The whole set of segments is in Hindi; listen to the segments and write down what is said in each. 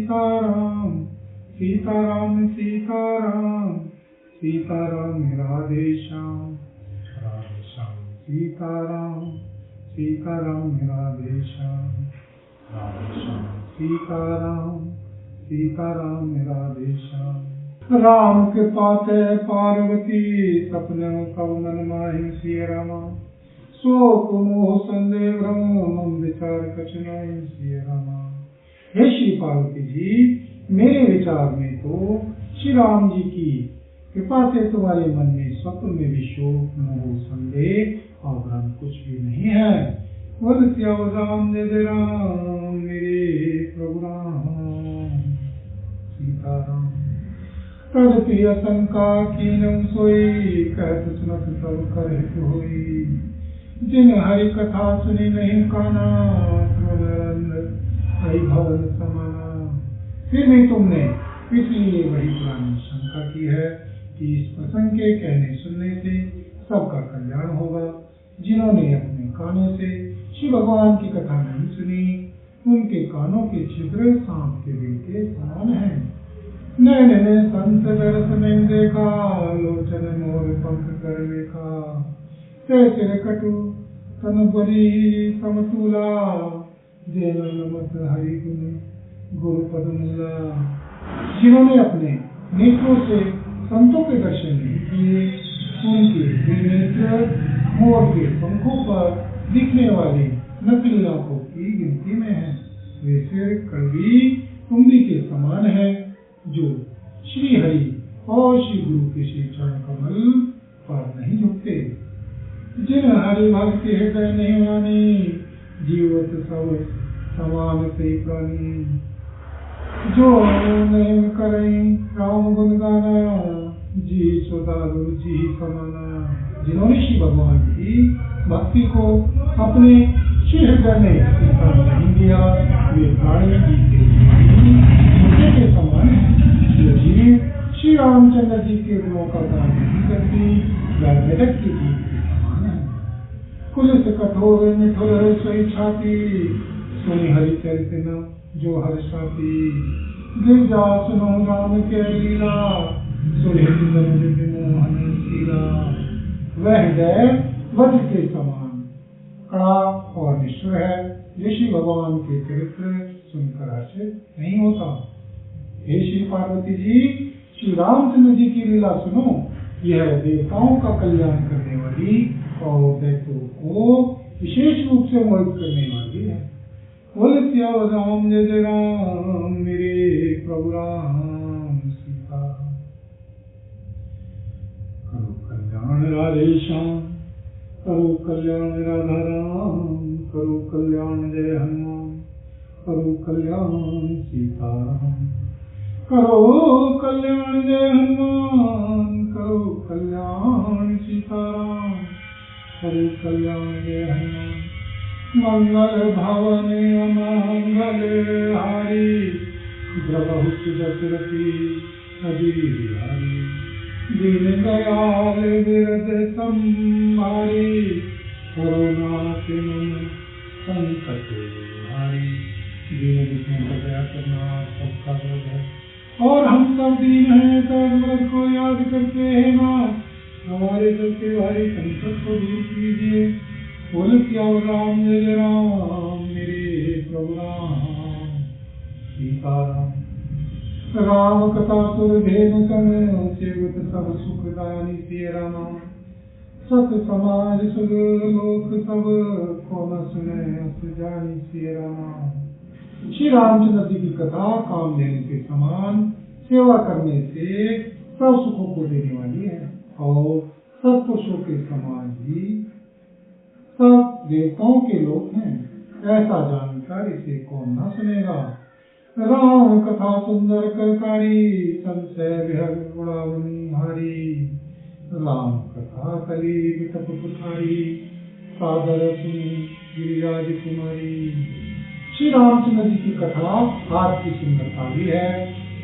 सीताराम सीताराम सीताराम सीताराम राधे श्याम सीताराम सीताराम राधे श्याम सीताराम सीताराम राधे श्याम। राम कृपा ते पार्वती सपने कव मन माहि सिय रामा शोक मोह संदेह भ्रम मम विचार कछ नहीं सिय रामा। हे श्री पार्वती जी, मेरे विचार में तो श्री राम जी की कृपा से तुम्हारे मन में स्वप्न में भी शोक मोह संदेह और भ्रम कुछ भी नहीं है। बोल सियावर राम जय राम मेरे प्रभु राम सीताराम। तद प्रिय शंका कीनम सोई कहत सुनत सब कर हित होई जिन हरि कथा सुनी नहीं काना हरि भवन समाना। फिर भी तुमने इसलिए बड़ी पुरानी शंका की है कि इस प्रसंग के कहने सुनने से सबका कल्याण होगा। जिन्होंने अपने कानों से शिव भगवान की कथा नहीं सुनी उनके कानों के छिद्र सांप के दिल के समान हैं। नैन ने संत दरस में देखा लोचन मोर पंख कर लेखा तैसे कटु तन बरी समतूला जेन नमत हरि गुण गुरु पदमूला। जिन्होंने अपने नेत्रों से संतों के दर्शन नहीं किए उनके नेत्र मोर के पंखों पर दिखने वाली नकली आंखों की गिनती में है। वे सिर कड़वी कुंभी के समान है जो श्री हरि और श्री गुरु के श्री चरण कमल पर नहीं झुकते। जिन हरि भक्ति हृदय नहीं मानी जीवत सब समान से प्राणी जो नहीं करें राम गुण गाना जी सुधारु जी समाना। जिन्होंने श्री भगवान की भक्ति को अपने श्री हृदय में स्थान नहीं दिया वे प्राणी के समान है। जो जीव श्री रामचंद्र जी के गुणों का दान नहीं करती वह मेढक की जीव के समान है। कुलिस कठोर मिठुर सोई छाती सुनि हरि चरित न जो हर्षाती गिरजा सुनो राम के लीला सुनित मोहन शीला। वह हृदय वज्र के समान कड़ा और निष्ठुर है जो श्री भगवान के चरित्र सुनकर हर्षित नहीं होता। हे श्री पार्वती जी, श्री रामचंद्र जी की लीला सुनो। यह देवताओं का कल्याण करने वाली और दैत्यों को विशेष रूप से मोहित करने वाली है। बोल सियावर राम जय राम मेरे प्रभु राम सीता। करो कल्याण राधे श्याम करो कल्याण राधा राम करो कल्याण जय हनुमान करो कल्याण सीताराम। करो कल्याण जय हनुमान करो कल्याण सीताराम करो कल्याण जय हनुमान। मंगल भवने मंगल हारी द्रवहुत दशरथी अजीर बिहारी दीन दयाल विरद संभारी करुणा के मन संकट हारी। दीन दुखों का दया करना सबका बोध है और हम सब दीन हैं सब व्रत को याद करते हैं माँ हमारे सबके भारी संकट को दूर कीजिए। बोल सियावर राम जय राम मेरे प्रभु राम सीताराम। राम कथा सुर धेनु सन सेवत सब सुखदानी सिय रामा। सत समाज सुर लोक सब को न सुने अस जानी सिय रामा। श्री रामचंद्र जी की कथा कामधेनु के समान सेवा करने से सब सुखों को देने वाली है और सत्पुरुषों के समान ही सब देवताओं के लोक हैं। ऐसा जानकर इसे कौन न सुनेगा। राम कथा सुंदर करकारी संशय विहग गुणावनी हारी। राम कथा कली विटप पुखारी सादर सुनी गिरिराज कुमारी। श्री रामचंद्र जी की कथा हाथ की सुंदरता भी है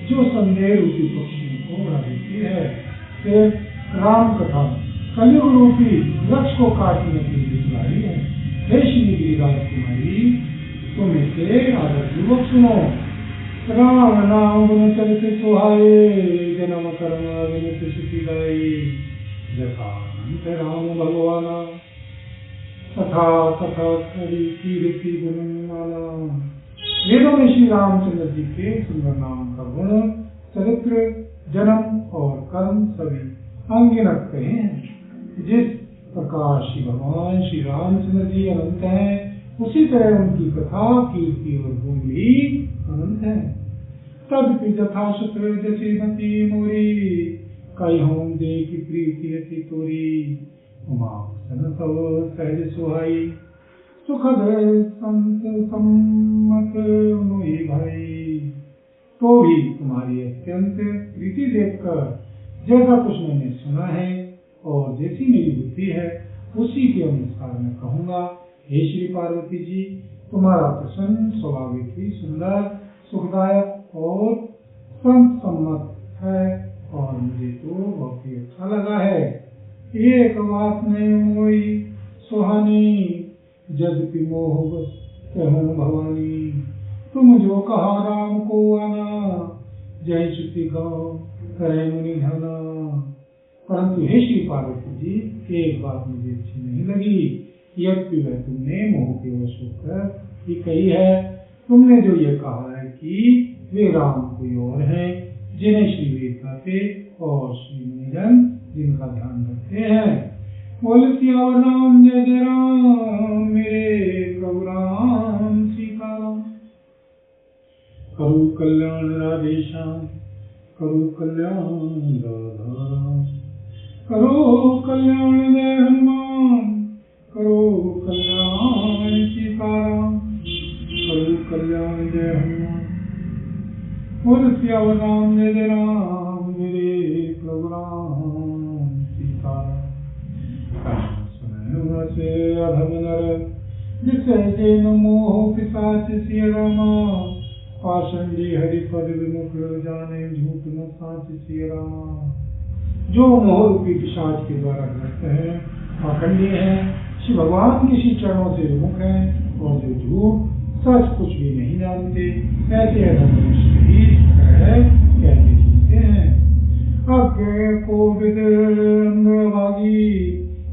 जो संदेह रूपी पक्षियों को उड़ा देती है। फिर राम कथा कलयुग रूपी वृक्ष को काटने के लिए बुलाई है। हे श्री गिरिराज कुमारी तुम इसे आदर पूर्वक सुनो। राम नाम गुण चरित सुहाए, जन्म कर्म विनित सुखी दाई। जथानंत राम भगवाना, तथा तथा करी कीर्ति गुण नाना। वेदों में श्री रामचंद्र जी के सुंदर नाम का गुण, चरित्र, जन्म और कर्म सभी अनगिनत कहे हैं। जिस प्रकार श्री भगवान श्री रामचंद्र जी अनंत हैं, उसी तरह उनकी कथा, कीर्ति और गुण भी अनंत है। तदपि जथा शत्रु जसी मती मोरी, कई होम दे की प्रीति अति तोरी। उमा सन तव सहज सुहाई, सुखद संत सम्मत मोहि भाई। तो भी तुम्हारी अत्यंत प्रीति देखकर जैसा कुछ मैंने सुना है और जैसी मेरी बुद्धि है, उसी के अनुसार मैं कहूँगा। हे श्री पार्वती जी, तुम्हारा प्रसन्न स्वाभाविक ही सुंदर, सुखदायक और संत सम्मत है और मुझे तो बहुत ही अच्छा लगा है। एक बात में मोई सुहानी, जगति मोह कहूँ भवानी। तुम जो कहा राम को आना, जय श्रुति गाओ करे मुनि धना। परंतु हे श्री पार्वती जी, एक बात मुझे अच्छी नहीं लगी। यद्यपि वह तुमने मोह के वश होकर ही कही है। तुमने जो ये कहा है कि वे राम कोई और हैं, जिन्हें श्री वेद गाते और श्री मुनिजन जिनका ध्यान रखते हैं। बोल सियावर राम जय जय राम, मेरे प्रभु राम सीताराम। करो कल्याण राधे श्याम, करो कल्याण राधा राम। करो कल्याण जय हनुमान, करो कल्याण सीताराम। करो कल्याण जय हनुमान। बोल सियावर राम जय जय राम, मेरे प्रभु राम सीताराम। सुनो से अधम नर, जिसे जैन मोह पिशाच सिय रामा। पाषंडी हरि पद विमुख, जाने झूठ न साच सिय रामा। जो मोह रूपी पिशाच के द्वारा ग्रस्त है, पाखंडी है, श्री भगवान के श्री चरणों से विमुख है और जो झूठ सच कुछ भी नहीं जानते, ऐसे अधम मनुष्य ही कहते सुनते हैं। अज्ञ कोविद भागी,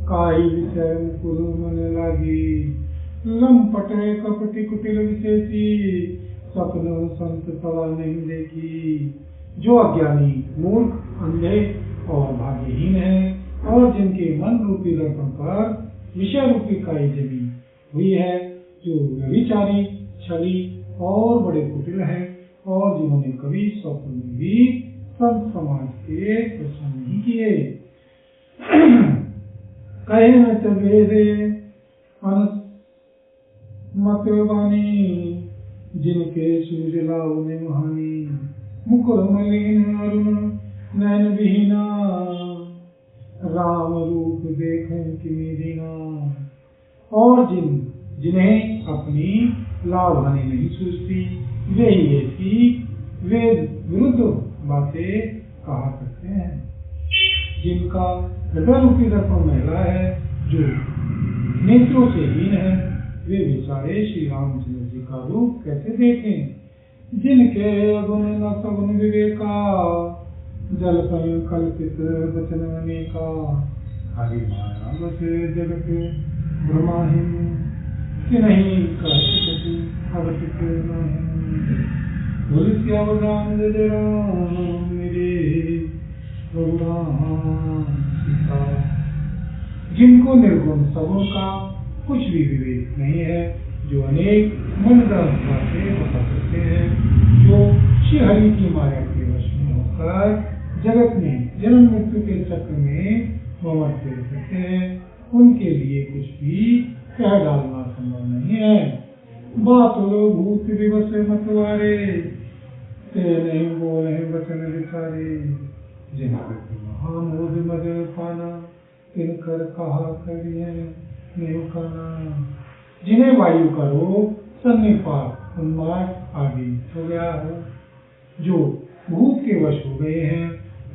काई विषय मुकुर मन लागी। लंपट कपटी कुटिल विशेषी, सपन संत सवा नहीं देखी। जो अज्ञानी, मूर्ख, अंधे और भाग्यहीन है और जिनके मन रूपी दर्पण पर विषय रूपी काई जमी हुई है, जो व्यभिचारी, छली और बड़े कुटिल हैं और जिन्होंने कभी स्वप्न में भी संत समाज के दर्शन नहीं किए। कहे न चबेरे मत बानी, जिनके सूर्य लाभ में महानी। मुकुर मलिन अरुण नैन विहीना, राम रूप देखें कि दीना। और जिन्हें अपनी लाभ हानि नहीं सूझती, वे ही ऐसी वेद विरुद्ध बातें कहा करते हैं। जिनका हृदय रूपी दर्पण महिला है, जो नेत्रों से हीन है, वे बेचारे श्री रामचंद्र जी का रूप कैसे देखें। जिनके गुण न सगुन विवेका, जल कल्पित वचन अनेका। हरि माया बस जगत ब्रह्माहीन, कि नहीं कह सकती अवतिक नहीं। बोल सियावर राम जय राम, मेरे प्रभु राम सीताराम। जिनको निर्गुण सगुण का कुछ भी विवेक नहीं है, जो अनेक मनगढ़ंत बातें बता सकते हैं, जो श्री हरि की माया के वश में होकर जगत में जन्म मृत्यु के चक्र में ममत्व करते हैं, उनके लिए कुछ भी कह डालना संभव नहीं है। बातुल भूत दिवस मतवारे, ते नहीं बोले वचन विचारे। जिनके महामोद मद पाना, तिनकर कहा करिए नहीं कहना। जिन्हें वायु का रोग, सन्निपात, उन्माद आदि हो गया हो, जो भूत के वश हो गए हैं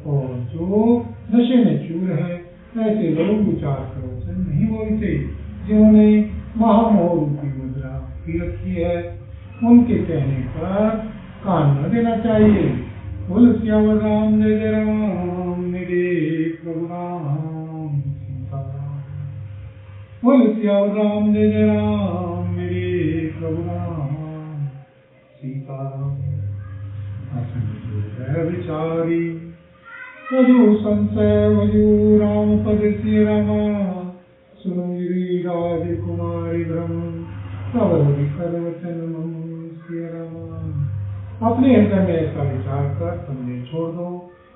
और जो नशे में चूर है, ऐसे लोग विचार कर वचन नहीं बोलते। जिन्होंने महामोह रूपी मुद्रा पी रखी है, उनके कहने पर कान न देना चाहिए। बोल सियावर राम जय जय राम मेरे प्रभु राम सीताराम। बोल सियावर राम जय जय राम मेरे प्रभु राम सीताराम। है विचारी वजू संशय वजू राम पद श्री रामा सुनो गिरी राजकुमारी ब्रह्म तब करवचन मम श्री रामा। अपने हृदय में ऐसा विचार कर संदेह छोड़ दो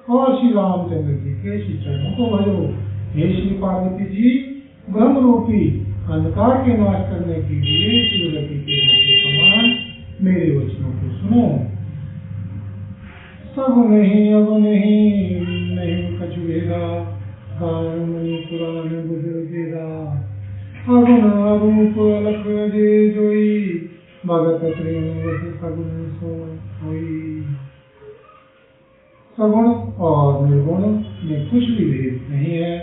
और श्री रामचंद्र जी के श्री चरणों को भजो। हे श्री पार्वती जी, ब्रह्म रूपी अंधकार के नाश करने के लिए सूर्यवती के समान मेरे वचनों को सुनो। सब नहीं अब नहीं कछु भेदा कारण मणि पुराण बुझ भेदा। अगुण अरूप अलख जे जोई भगत प्रेम वस सगुण सो होई। सगुण और निर्गुण में कुछ भी भेद नहीं है।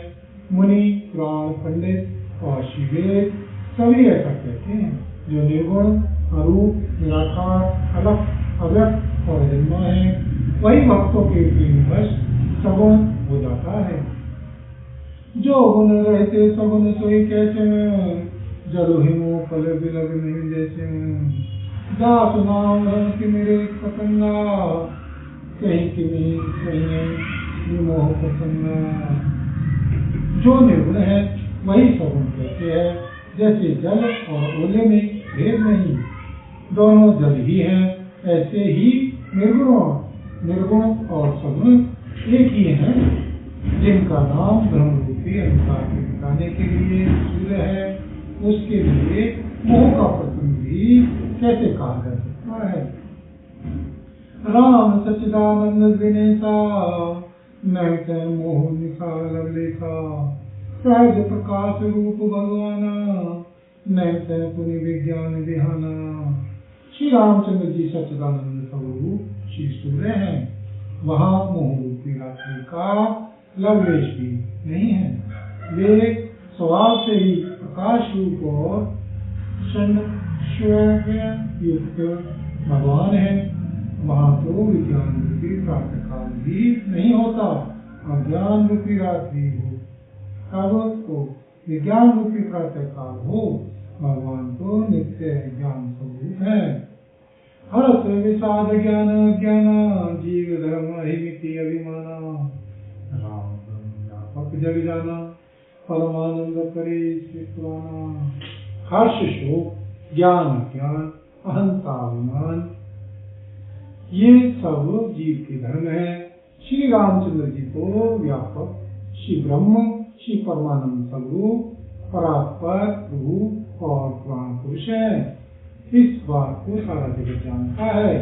मुनि पुराण पंडित और शिवेद सभी ऐसा कहते हैं। जो निर्गुण अरूप निराकार अलग अव्यक्त और जन्मा है वही भक्तों के प्रेमवश सगुण हो जाता है। जो गुण रहते सगुण सोई कैसे जरु हिमो फल बिलग नहीं जैसे। जा सुनाओ रंग मेरे पतंगा कहीं किमी कहीं मोह पतंगा। जो निर्गुण है वही सगुण कहते हैं। जैसे जल और ओले में भेद नहीं, दोनों जल ही है, ऐसे ही निर्गुण और सगुण एक ही है, जिनका नाम ब्रह्म रूपी अंधकार के मिटाने के लिए सूर्य है, उसके लिए मोह का प्रसंग भी कैसे कहा जा सकता है। राम सच्चिदानंद विनेता नैते मोह निकाल लेता। सहज प्रकाश रूप भगवाना नैते पुनि विज्ञान विहाना। श्री रामचंद्र जी सच्चिदानंद स्वरूप श्री सूर्य है। वहाँ मोह रूपी रात्रि का लवलेश भी नहीं है। वे स्वभाव से ही प्रकाश रूप और युक्त भगवान है। वहाँ तो विज्ञान रूपी प्रातः काल भी नहीं होता। अज्ञान रूपी रात्रि हो तब तो विज्ञान रूपी प्रातः काल हो। भगवान तो नित्य ज्ञान स्वरूप है। हर्ष विषाद ज्ञान ज्ञान जीव धर्म अहिमिति अभिमाना। राम ब्रह्म व्यापक जग जाना परमानंद करे श्री पुराना। हर्ष शोक ज्ञान ज्ञान अहंता अभिमान ये सब जीव के धर्म है। श्री रामचंद्र जी तो व्यापक श्री ब्रह्म श्री परमानंद स्वरूप परात्पर प्रभु और पुराण पुरुष है। इस बात को सारा जगत जानता है।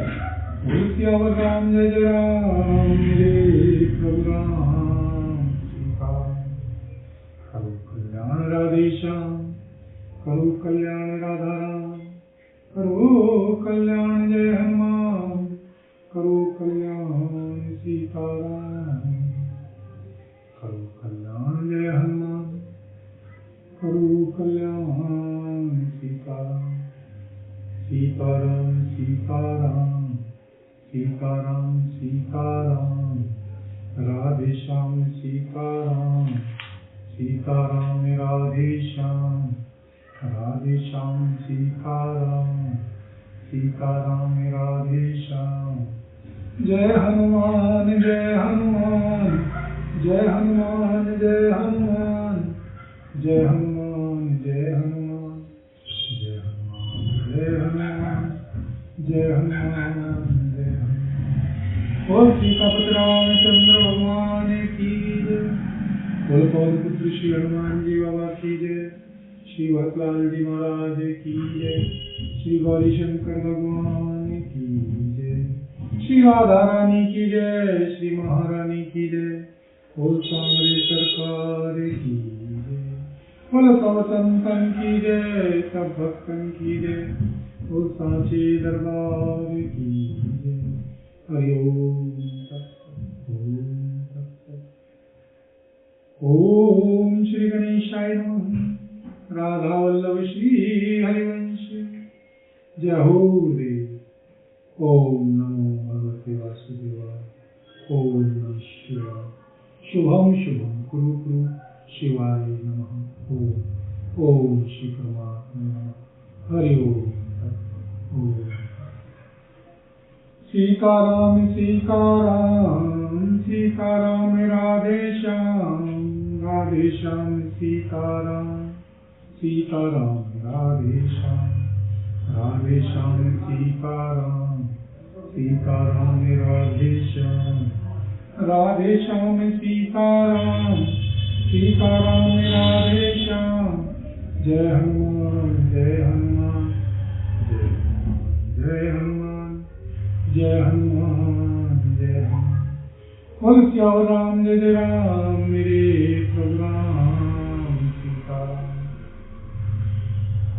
राम जय जय राम जय प्रभु राम सीता। करो कल्याण राधेश्याम करो कल्याण राधा राम। करो कल्याण जय हनुमान करो कल्याण सीताराम। करो कल्याण जय हनुमान करो कल्याण सीताराम। सीताराम सीताराम सीताराम सीताराम राधे श्याम सीताराम सीताराम राधे श्याम सीताराम सीताराम राधे श्याम। जय हनुमान जय हनुमान जय हनुमान जय हनुमान जय हनुमान जय हनुमान जय हनुमान जय हनुमान जय हनुमान जय हनुमान। और सीतापति रामचंद्र भगवान की जय। बोल पवन पुत्र श्री हनुमान जी बाबा की जय। श्री भरतलाल जी महाराज की जय। श्री गौरी शंकर भगवान की जय। श्री राधा रानी की जय। श्री महारानी की जय। बोल सांवरे सरकार की जय। बोल सब संतन की जय। सब भक्तन की जय। बोल सांचे दरबार की जय। हरि ओम तत्सत ओम तत्सत। ओम श्री गणेशाय नमः। राधा वल्लभ श्री हरिवंश। जय हो देव। ओम नमो ओम नमः शिवाय। शुभम शुभम कुरु कुरु शिवाय नमः। ओम श्री परमात्मा नमः। हरि ओम। सीताराम सीताराम सीताराम राधे श्याम राधे श्याम सीताराम सीताराम राधे श्याम सीताराम सीताराम राधे श्याम सीताराम सीताराम राधे श्याम। जय हनुमान जय हनुमान जय हनुमान जय हनुमान जय हनुमान। बोल सियावर राम जय राम मेरे प्रभु राम सीताराम।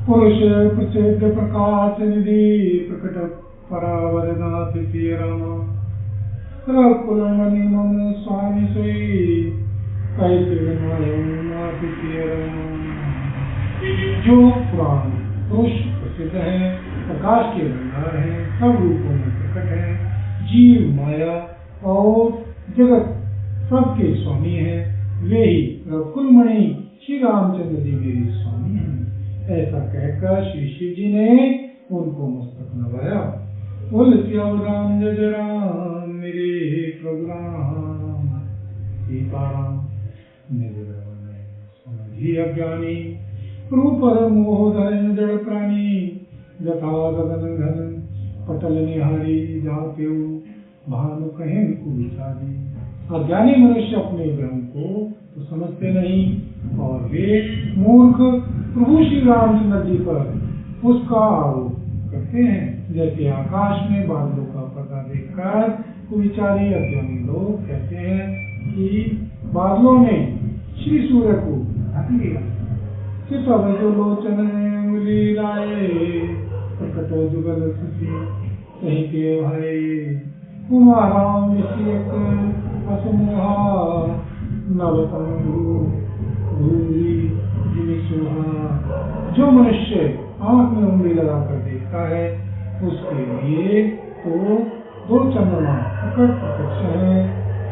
पुरुष प्रसिद्ध प्रकाश निधि प्रकट परावरनाथ प्रिय रामा। रघुकुलमणि मम स्वामी सोई कैसे नाथ प्रिय रामा। जो पुराण पुरुष प्रसिद्ध है, प्रकाश के भंडार है, सब रूपों में प्रकट है, जीव माया और जगत सबके स्वामी है, वे ही रघुकुलमणि श्री रामचंद्र जी मेरे स्वामी हैं। ऐसा कहकर श्री शिव जी ने उनको मस्तक नवाया। बोल सियावर राम जय राम मेरे प्रभु राम सीताराम। मेरे समझी अज्ञानी रूप मोह धरण जड़ प्राणी जथा गगन घन पटल निहारी जाते भानु कहें कुविचारी। अज्ञानी मनुष्य अपने ब्रह्म को तो समझते नहीं और वे मूर्ख प्रभु श्री रामचंद्र जी पर उसका आरोप करते हैं। जैसे आकाश में बादलों का पर्दा देखकर कुविचारी अज्ञानी लोग कहते हैं कि बादलों ने श्री सूर्य को ढक लिया। जो लोचन उंगली लाए प्रकट जुगल खुशी कहीं के भाई कुमाराम विषयक असमोहा नवतंगु भूरी जिनिसुहा। जो मनुष्य आंख में उंगली लगाकर देखता है उसके लिए तो दो चंद्रमा प्रकट प्रत्यक्ष है।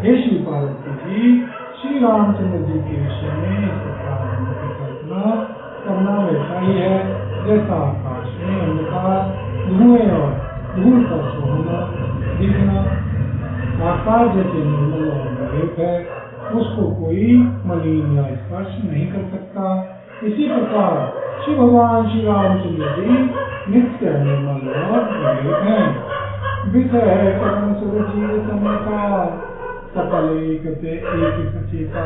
हे श्री पार्वती जी, श्री रामचंद्र जी के विषय में इस प्रकार की कल्पना करना वैसा ही है जैसा आकाश में अंधकार धुएं और धूल का सोहना दिखना। आकाश जैसे निर्मल और निर्लेप है, उसको कोई मलिन या स्पर्श नहीं कर सकता। इसी प्रकार श्री भगवान श्री रामचंद्र जी नित्य निर्मल और निर्लेप हैं। विषय कर्म सुर जीव समेता सकल एक सचेता।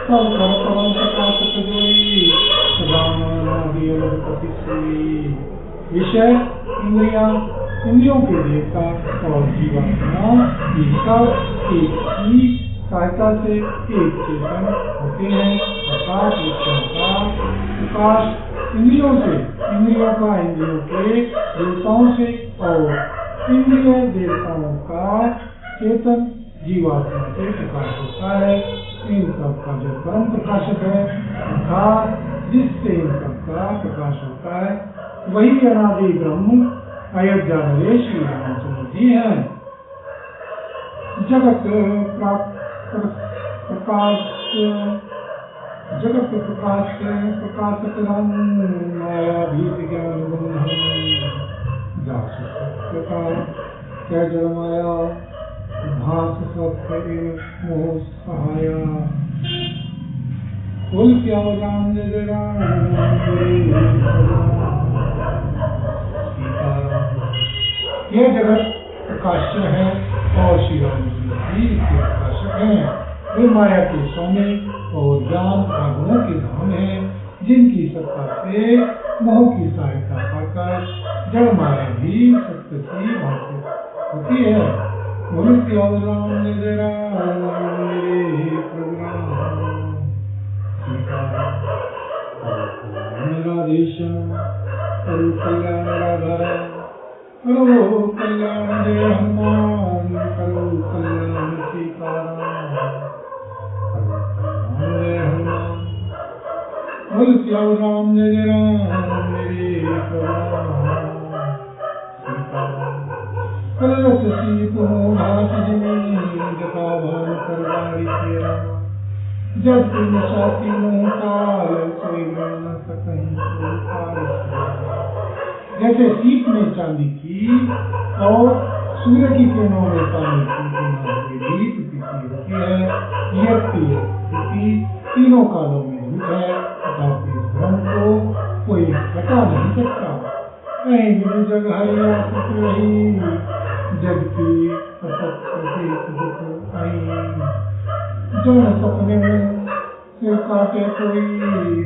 सब कर परम प्रकाशक जोई सदानादि अलग सोई। विषय इंद्रियों के देवता और जीवात्मा ये सब एक ही सहायता से एक चेतन होते हैं। प्रकाश विषयों का प्रकाश इंद्रियों से, इंद्रियों का इंद्रियों के देवताओं से और इंद्रिय देवताओं का चेतन जीवात्मा से प्रकाश होता है। इन सब का जो परम प्रकाशक है अर्थात जिससे इन सब का प्रकाश होता है वही अनादि ब्रह्म अयोध्या नरेश श्री रामचंद्र जी हैं। जगत प्रकाशक माया भीत ज्ञान जड़ माया भास सत्य मोह सहाया। बोल सियावर राम जय राम सीताराम। यह जगत प्रकाश्य है और श्री रामचंद्र जी इसके प्रकाशक हैं। वे माया के स्वामी और ज्ञान गुणों के धाम हैं, जिनकी सत्ता से मोह की सहायता पाकर जड़ माया भी सत्य की भाषित होती है। बोल सियावर राम जय राम मेरे प्रभु राम सीताराम। राधे श्याम करो कल्याण राधा राम। करो कल्याण जय हनुमान। करो कल्याण सीताराम। जय हनुमान। बोल सियावर राम जय राम मेरे प्रभु राम सीताराम। कलरस सी तुम भात जिमी जब तुम चाहती मोह काल से न सकहीं तो काल से। जैसे सीप में चांदी की और सूर्य की किरणों में पानी की दीप तिथि होती है, व्यक्ति है तिथि, तीनों कालों में झूठ है तथा इस भ्रम को कोई हटा नहीं सकता। कहीं भी जग हरिया सुख रही, जग की असत्य दुख आई। जो न सपने में से काटे कोई,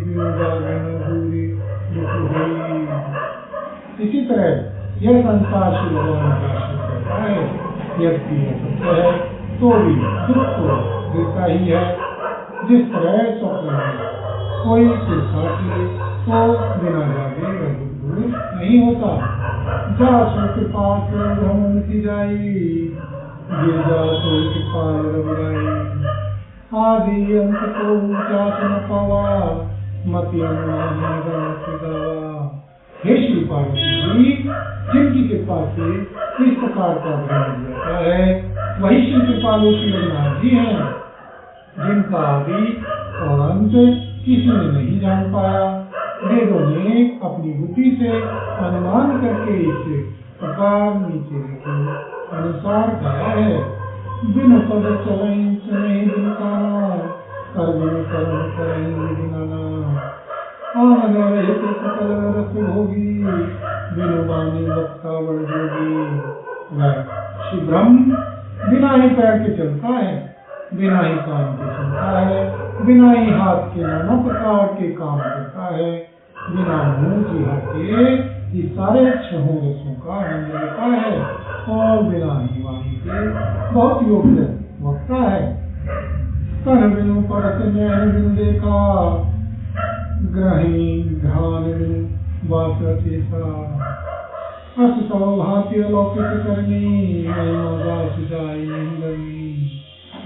बिनु जागे न दूरी दुख हुई। इसी तरह यह संसार श्री भगवान का आश्रित रहता है, व्यक्ति असत्य है तो भी दुख तो देता ही है। जिस तरह स्वप्न में कोई सिर काट ले तो बिना जागे वह दुख दूर नहीं होता। जा सो कृपा भ्रम की जाई, गिर जा सो कृपा रघुराई। आदि अंत को जात न पावा, मति अनुमान गावा। हे श्री पार्वती जी, जिनकी कृपा से इस प्रकार का भ्रम रहता है वही श्री कृपालु श्री रघुनाथ जी हैं, जिनका आदि और अंत किसी ने नहीं जान पाया। वेदों ने अपनी बुद्धि से अनुमान करके इस प्रकार नीचे लिखे अनुसार गाया है। बिन पद चलें चलें बिन काना, कर बिन कर्म करें बिन नाना। आनंद रहित सकल रस भोगी, बिनु माने वक्ता बड़ जोगी। वह श्री ब्रह्म बिना ही पैर के चलता है, बिना ही कान के सुनता है, बिना ही हाथ के नाना प्रकार के काम करता है, बिना मुंह जिह्वा के ये सारे छहों रसों का आनंद लेता है और बिना ही वाणी के बहुत योग्य वक्ता है। कर बिनु परत नैन बिनु देखा, ग्रही ध्यान बिनु बात रचेता। अस सौभाग्य अलौकिक करनी, महिमा दास जाय नहीं लगनी।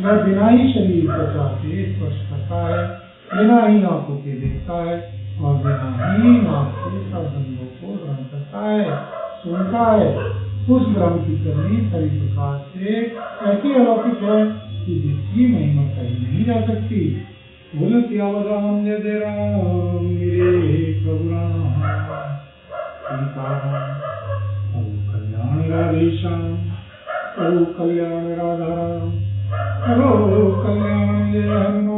वह बिना ही शरीर त्वचा से स्पर्श करता है, बिना ही आंखों के देखता है और बिना ही नाक से सब अंगों को ग्रहण करता है, सुनता है। उस ब्रह्म की करनी सभी प्रकार से ऐसी अलौकिक है कि जिसकी महिमा कही नहीं जा सकती। बोलती आवाज़ जय राम मेरे प्रभु राम, सीताराम प्रभु कल्याण राधे श्याम, प्रभु कल्याण राधा राम, प्रभु कल्याण जय हनुमान।